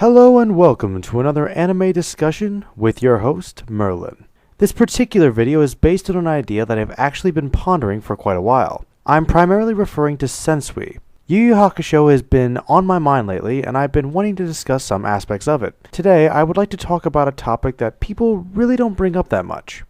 Hello and welcome to another anime discussion with your host, Merlin. This particular video is based on an idea that I've actually been pondering for quite a while. I'm primarily referring to Sensui. Yu Yu Hakusho has been on my mind lately, and I've been wanting to discuss some aspects of it. Today, I would like to talk about a topic that people really don't bring up that much.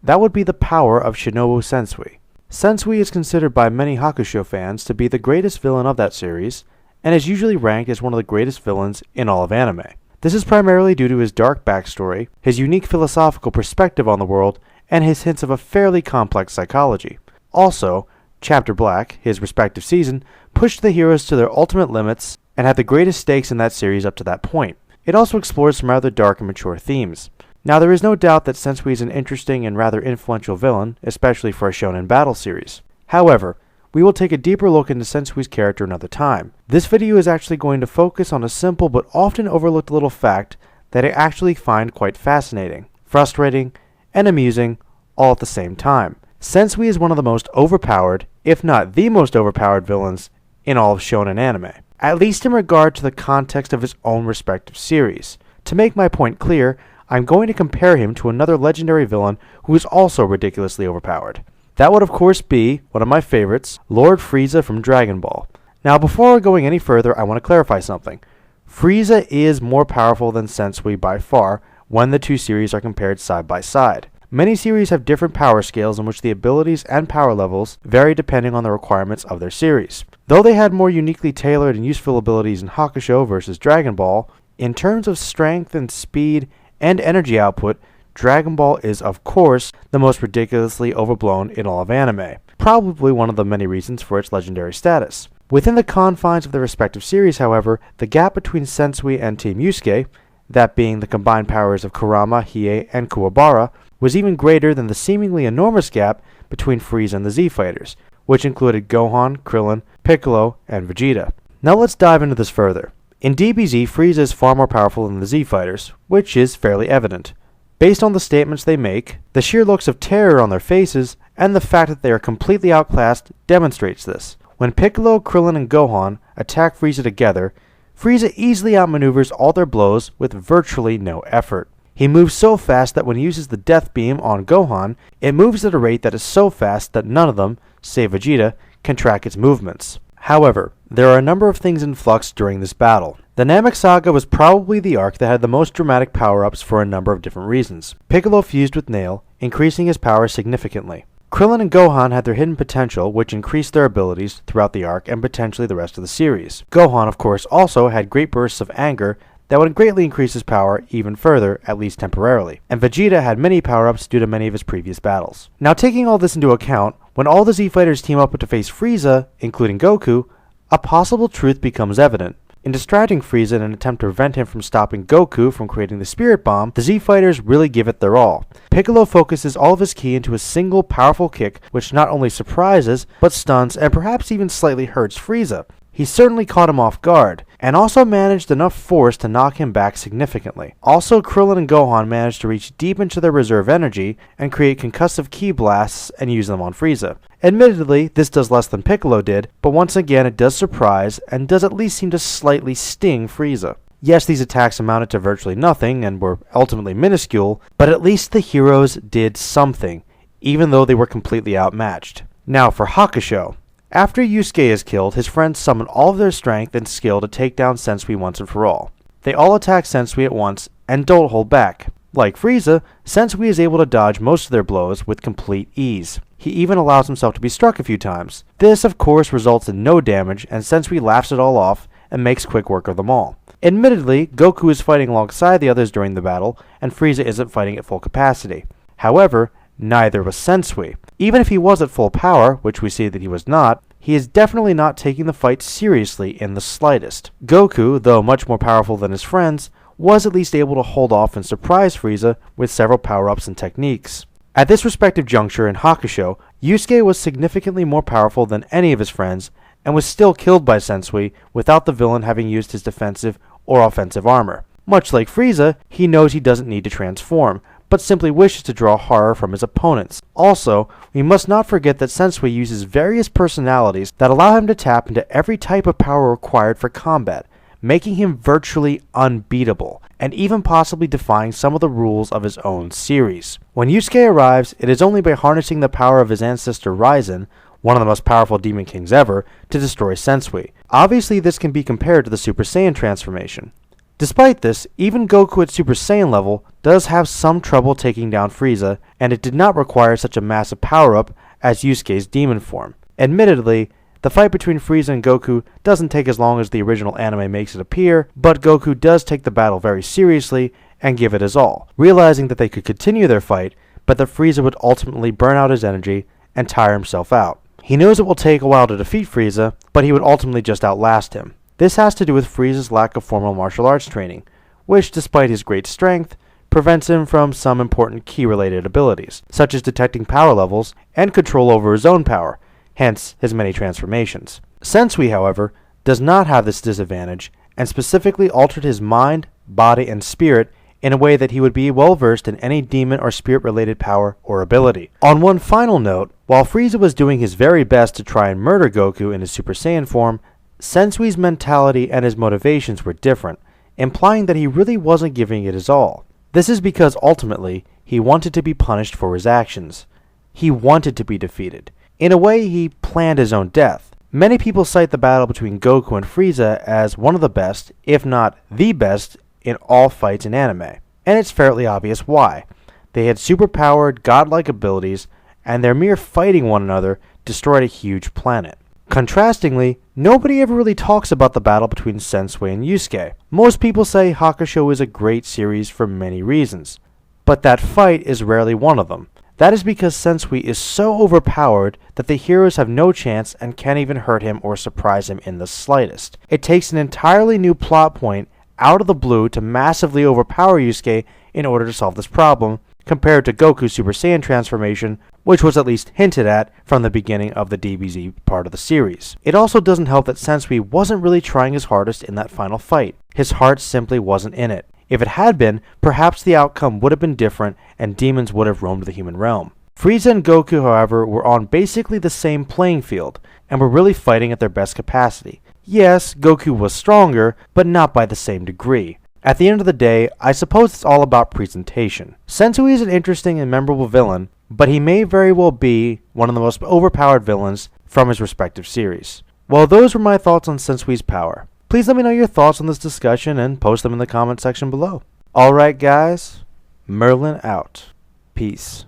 That would be the power of Shinobu Sensui. Sensui is considered by many Hakusho fans to be the greatest villain of that series, and is usually ranked as one of the greatest villains in all of anime. This is primarily due to his dark backstory, his unique philosophical perspective on the world, and his hints of a fairly complex psychology. Also, Chapter Black, his respective season, pushed the heroes to their ultimate limits and had the greatest stakes in that series up to that point. It also explores some rather dark and mature themes. Now, there is no doubt that Sensui is an interesting and rather influential villain, especially for a shonen battle series. However, we will take a deeper look into Sensui's character another time. This video is actually going to focus on a simple but often overlooked little fact that I actually find quite fascinating, frustrating, and amusing all at the same time. Sensui is one of the most overpowered, if not the most overpowered villains in all of shonen anime, at least in regard to the context of his own respective series. To make my point clear, I'm going to compare him to another legendary villain who is also ridiculously overpowered. That would of course be one of my favorites, Lord Frieza from Dragon Ball. Now before going any further, I want to clarify something. Frieza is more powerful than Sensui by far when the two series are compared side by side. Many series have different power scales in which the abilities and power levels vary depending on the requirements of their series. Though they had more uniquely tailored and useful abilities in Hakusho versus Dragon Ball, in terms of strength and speed and energy output, Dragon Ball is, of course, the most ridiculously overblown in all of anime, probably one of the many reasons for its legendary status. Within the confines of their respective series, however, the gap between Sensui and Team Yusuke, that being the combined powers of Kurama, Hiei, and Kuwabara, was even greater than the seemingly enormous gap between Frieza and the Z-Fighters, which included Gohan, Krillin, Piccolo, and Vegeta. Now let's dive into this further. In DBZ, Frieza is far more powerful than the Z-Fighters, which is fairly evident. Based on the statements they make, the sheer looks of terror on their faces, and the fact that they are completely outclassed demonstrates this. When Piccolo, Krillin, and Gohan attack Frieza together, Frieza easily outmaneuvers all their blows with virtually no effort. He moves so fast that when he uses the Death Beam on Gohan, it moves at a rate that is so fast that none of them, save Vegeta, can track its movements. However, there are a number of things in flux during this battle. The Namek Saga was probably the arc that had the most dramatic power-ups for a number of different reasons. Piccolo fused with Nail, increasing his power significantly. Krillin and Gohan had their hidden potential, which increased their abilities throughout the arc and potentially the rest of the series. Gohan, of course, also had great bursts of anger that would greatly increase his power even further, at least temporarily. And Vegeta had many power-ups due to many of his previous battles. Now, taking all this into account, when all the Z-Fighters team up to face Frieza, including Goku, a possible truth becomes evident. In distracting Frieza in an attempt to prevent him from stopping Goku from creating the Spirit Bomb, the Z-Fighters really give it their all. Piccolo focuses all of his ki into a single powerful kick which not only surprises, but stuns and perhaps even slightly hurts Frieza. He certainly caught him off guard, and also managed enough force to knock him back significantly. Also, Krillin and Gohan managed to reach deep into their reserve energy and create concussive ki blasts and use them on Frieza. Admittedly, this does less than Piccolo did, but once again it does surprise and does at least seem to slightly sting Frieza. Yes, these attacks amounted to virtually nothing and were ultimately minuscule, but at least the heroes did something, even though they were completely outmatched. Now for Hakusho. After Yusuke is killed, his friends summon all of their strength and skill to take down Sensui once and for all. They all attack Sensui at once and don't hold back. Like Frieza, Sensui is able to dodge most of their blows with complete ease. He even allows himself to be struck a few times. This, of course, results in no damage, and Sensui laughs it all off and makes quick work of them all. Admittedly, Goku is fighting alongside the others during the battle, and Frieza isn't fighting at full capacity. However, neither was Sensui. Even if he was at full power, which we see that he was not, he is definitely not taking the fight seriously in the slightest. Goku, though much more powerful than his friends, was at least able to hold off and surprise Frieza with several power-ups and techniques. At this respective juncture in Hakusho, Yusuke was significantly more powerful than any of his friends, and was still killed by Sensui without the villain having used his defensive or offensive armor. Much like Frieza, he knows he doesn't need to transform, but simply wishes to draw horror from his opponents. Also, we must not forget that Sensui uses various personalities that allow him to tap into every type of power required for combat, making him virtually unbeatable, and even possibly defying some of the rules of his own series. When Yusuke arrives, it is only by harnessing the power of his ancestor Ryzen, one of the most powerful Demon Kings ever, to destroy Sensui. Obviously, this can be compared to the Super Saiyan transformation. Despite this, even Goku at Super Saiyan level does have some trouble taking down Frieza, and it did not require such a massive power-up as Yusuke's demon form. Admittedly, the fight between Frieza and Goku doesn't take as long as the original anime makes it appear, but Goku does take the battle very seriously and give it his all, realizing that they could continue their fight, but that Frieza would ultimately burn out his energy and tire himself out. He knows it will take a while to defeat Frieza, but he would ultimately just outlast him. This has to do with Frieza's lack of formal martial arts training, which, despite his great strength, prevents him from some important key-related abilities, such as detecting power levels and control over his own power, hence his many transformations. Sensui, however, does not have this disadvantage, and specifically altered his mind, body, and spirit in a way that he would be well versed in any demon or spirit-related power or ability. On one final note, while Frieza was doing his very best to try and murder Goku in his Super Saiyan form, Sensui's mentality and his motivations were different, implying that he really wasn't giving it his all. This is because ultimately, he wanted to be punished for his actions. He wanted to be defeated. In a way, he planned his own death. Many people cite the battle between Goku and Frieza as one of the best, if not the best, in all fights in anime. And it's fairly obvious why. They had superpowered, godlike abilities, and their mere fighting one another destroyed a huge planet. Contrastingly, nobody ever really talks about the battle between Sensui and Yusuke. Most people say Hakusho is a great series for many reasons, but that fight is rarely one of them. That is because Sensui is so overpowered that the heroes have no chance and can't even hurt him or surprise him in the slightest. It takes an entirely new plot point out of the blue to massively overpower Yusuke in order to solve this problem, compared to Goku's Super Saiyan transformation, which was at least hinted at from the beginning of the DBZ part of the series. It also doesn't help that Sensui wasn't really trying his hardest in that final fight. His heart simply wasn't in it. If it had been, perhaps the outcome would have been different and demons would have roamed the human realm. Frieza and Goku, however, were on basically the same playing field, and were really fighting at their best capacity. Yes, Goku was stronger, but not by the same degree. At the end of the day, I suppose it's all about presentation. Sensui is an interesting and memorable villain, but he may very well be one of the most overpowered villains from his respective series. Well, those were my thoughts on Sensuis Power. Please let me know your thoughts on this discussion and post them in the comment section below. Alright guys, Merlin out. Peace.